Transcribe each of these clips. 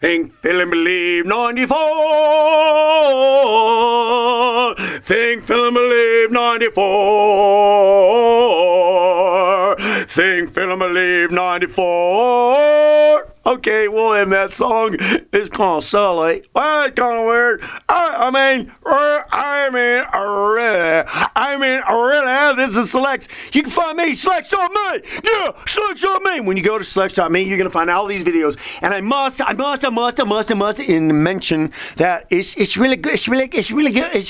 Think, feel, and believe 94. Think, feel, and believe 94. Think, feel, and believe 94. Okay, well, and that song is kind of silly. Well, it's kind of weird. I mean, really, this is Selects. You can find me, Selects.me. Yeah, Selects.me. When you go to Selects.me, you're going to find all these videos. And I must mention that it's really good. It's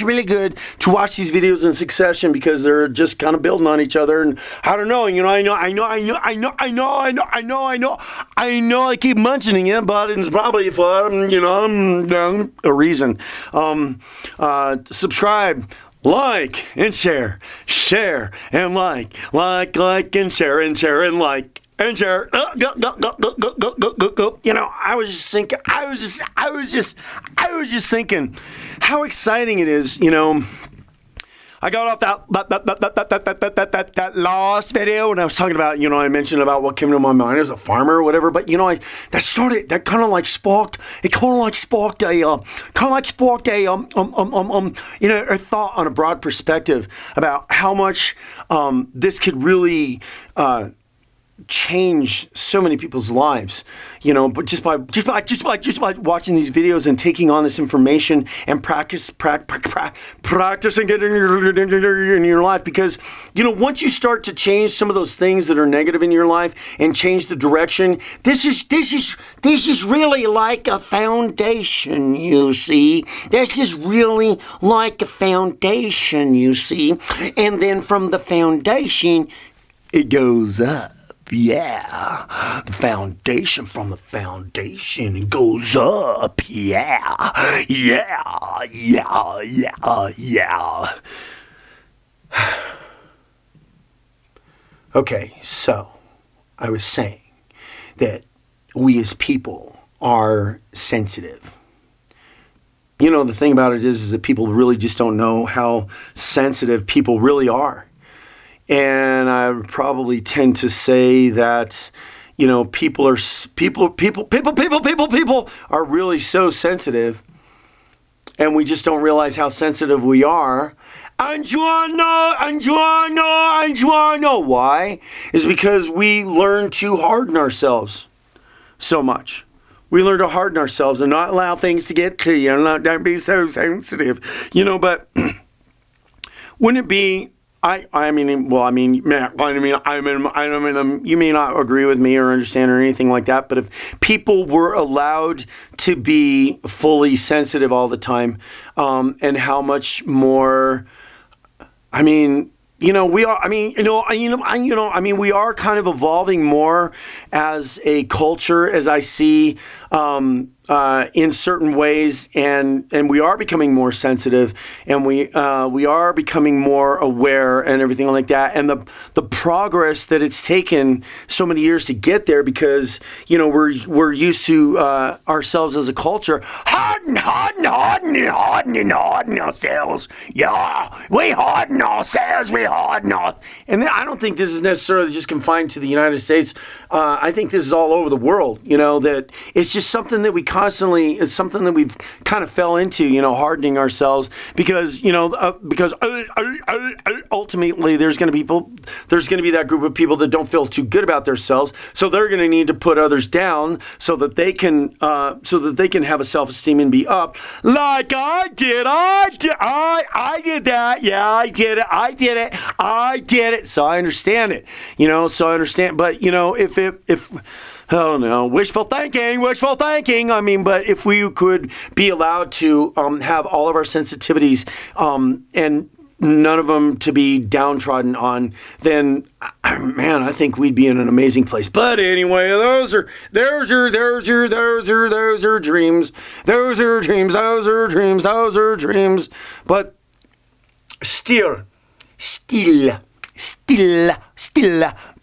really good to watch these videos in succession because they're just kind of building on each other. And I don't know, I know. I keep mentioning it, but it's probably for, a reason. Subscribe, like, and share. Share and like and share and like. And share. I was just thinking how exciting it is, I got off that last video and I was talking about, I mentioned about what came to my mind as a farmer or whatever, but a thought on a broad perspective about how much this could really change so many people's lives, but just by watching these videos and taking on this information and practicing it in your life, because once you start to change some of those things that are negative in your life and change the direction, this is really like a foundation, you see. This is really like a foundation, you see. And then from the foundation, it goes up. Yeah, the foundation from the foundation goes up. Yeah. Okay, so I was saying that we as people are sensitive. The thing about it is that people really just don't know how sensitive people really are. And I would probably tend to say that, people are really so sensitive, and we just don't realize how sensitive we are. And you wanna know why? Is because we learn to harden ourselves so much. We learn to harden ourselves and not allow things to get to you, and not be so sensitive, but wouldn't it be? You may not agree with me or understand or anything like that, but if people were allowed to be fully sensitive all the time, and how much more, we are, we are kind of evolving more as a culture, as I see, in certain ways, and we are becoming more sensitive, and we are becoming more aware and everything like that, and the progress that it's taken so many years to get there, because we're used to ourselves as a culture harden ourselves. Yeah, we harden ourselves. And I don't think this is necessarily just confined to the United States. I think this is all over the world. That it's just something that it's something that we've kind of fell into, hardening ourselves, because ultimately there's going to be that group of people that don't feel too good about themselves, so they're going to need to put others down so that they can have a self-esteem and be up, like I did that. Yeah, I did it. So I understand it. But if oh no, wishful thinking. But if we could be allowed to have all of our sensitivities and none of them to be downtrodden on, then man, I think we'd be in an amazing place. But anyway, those are dreams. Those are dreams. But still,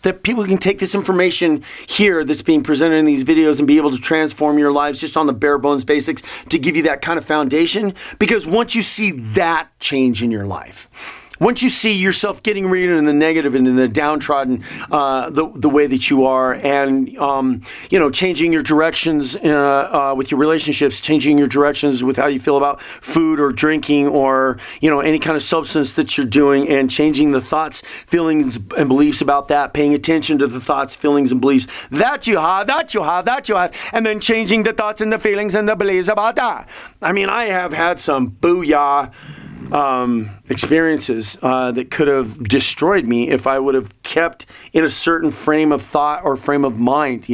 that people can take this information here that's being presented in these videos and be able to transform your lives just on the bare bones basics to give you that kind of foundation. Because once you see that change in your life, once you see yourself getting rid of the negative and in the downtrodden, the way that you are, and changing your directions with your relationships, changing your directions with how you feel about food or drinking or any kind of substance that you're doing, and changing the thoughts, feelings, and beliefs about that, paying attention to the thoughts, feelings, and beliefs that you have, and then changing the thoughts and the feelings and the beliefs about that. I mean, I have had some booyah experiences that could have destroyed me if I would have kept in a certain frame of thought or frame of mind,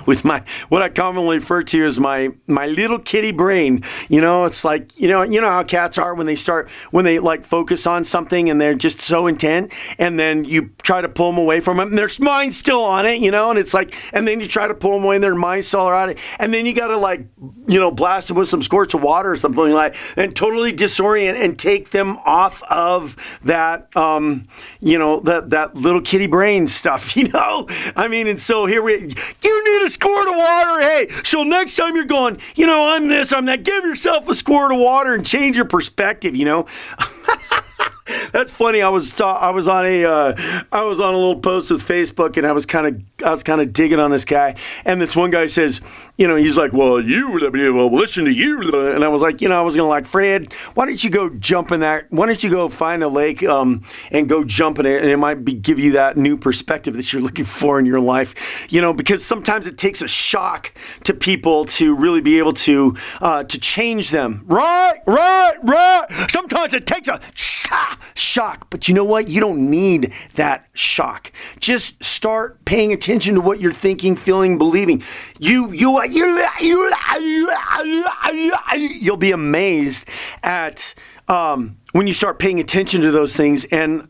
with what I commonly refer to as my little kitty brain. It's like, how cats are when they like focus on something and they're just so intent, and then you try to pull them away from it and their mind's still on it, and it's like, and then you try to pull them away and their mind's still on it, and then you got to blast them with some squirts of water or something like that, and totally disorient and take them off of that, that little kitty brain stuff, I mean, and so here you need a squirt of water. Hey, so next time you're going, I'm this, I'm that, give yourself a squirt of water and change your perspective, That's funny. I was on a little post with Facebook, and I was kind of digging on this guy, and this one guy says, he's like, well, listen to you, and I was like, I was gonna Fred, why don't you go jump in that? Why don't you go find a lake and go jump in it, and it might give you that new perspective that you're looking for in your life, because sometimes it takes a shock to people to really be able to change them. Right. Sometimes it takes a shock, but you know what? You don't need that shock. Just start paying attention to what you're thinking, feeling, believing. You'll be amazed at when you start paying attention to those things. And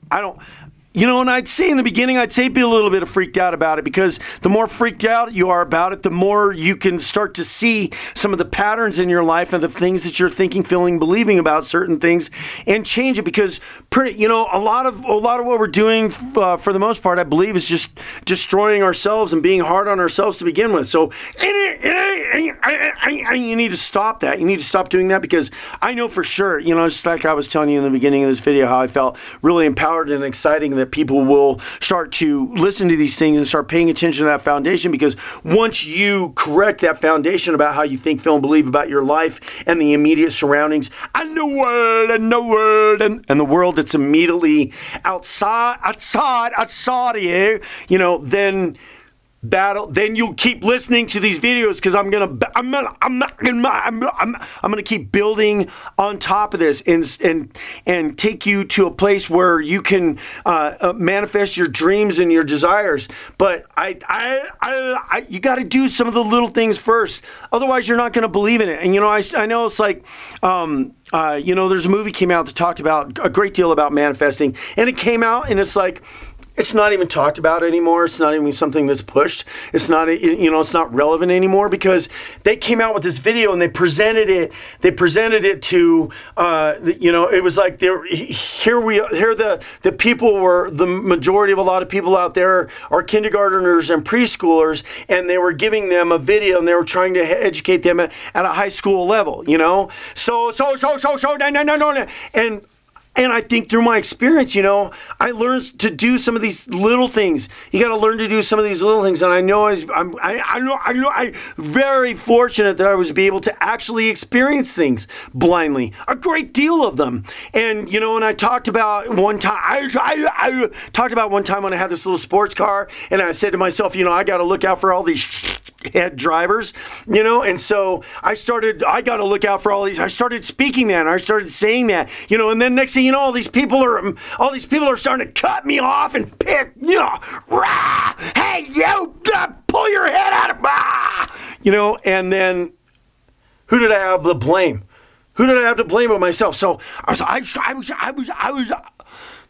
and I'd say in the beginning, be a little bit freaked out about it, because the more freaked out you are about it, the more you can start to see some of the patterns in your life and the things that you're thinking, feeling, believing about certain things, and change it. Because a lot of what we're doing for the most part, I believe, is just destroying ourselves and being hard on ourselves to begin with. So you need to stop that. You need to stop doing that, because I know for sure, just like I was telling you in the beginning of this video, how I felt really empowered and exciting that people will start to listen to these things and start paying attention to that foundation. Because once you correct that foundation about how you think, feel, and believe about your life and the immediate surroundings and the world and the world that's immediately outside of you, then you'll keep listening to these videos, because I'm gonna keep building on top of this and take you to a place where you can manifest your dreams and your desires. But you got to do some of the little things first, otherwise you're not going to believe in it. And I know it's like there's a movie came out that talked about a great deal about manifesting, and it came out and it's like, it's not even talked about anymore. It's not even something that's pushed. It's not, it's not relevant anymore, because they came out with this video and they presented it to, it was like, the people were, the majority of a lot of people out there are kindergartners and preschoolers, and they were giving them a video and they were trying to educate them at a high school level, So, no. And I think through my experience, I learned to do some of these little things. You got to learn to do some of these little things. And I know I'm very fortunate that I was able to actually experience things blindly, a great deal of them. And, and I talked about one time, I talked about one time when I had this little sports car, and I said to myself, I got to look out for all these head drivers, and so I got to look out for all these. I started speaking that, and I started saying that, and then next thing all these people are starting to cut me off and pick, rah, hey, you, pull your head out of, and then who did I have to blame? Who did I have to blame but myself? So I was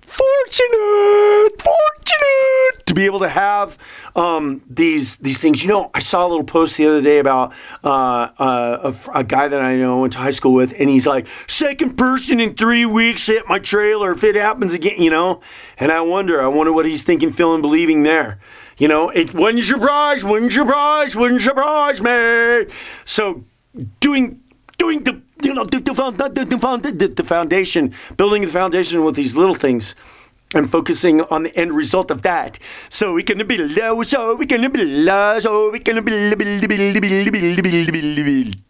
fortunate to be able to have these things. I saw a little post the other day about a guy that I know, went to high school with, and he's like, second person in 3 weeks hit my trailer if it happens again, and I wonder what he's thinking, feeling, believing there. It wouldn't surprise me. So doing the foundation, building the foundation with these little things and focusing on the end result of that. So we're going to be low, so we're going to be low, so we're going to be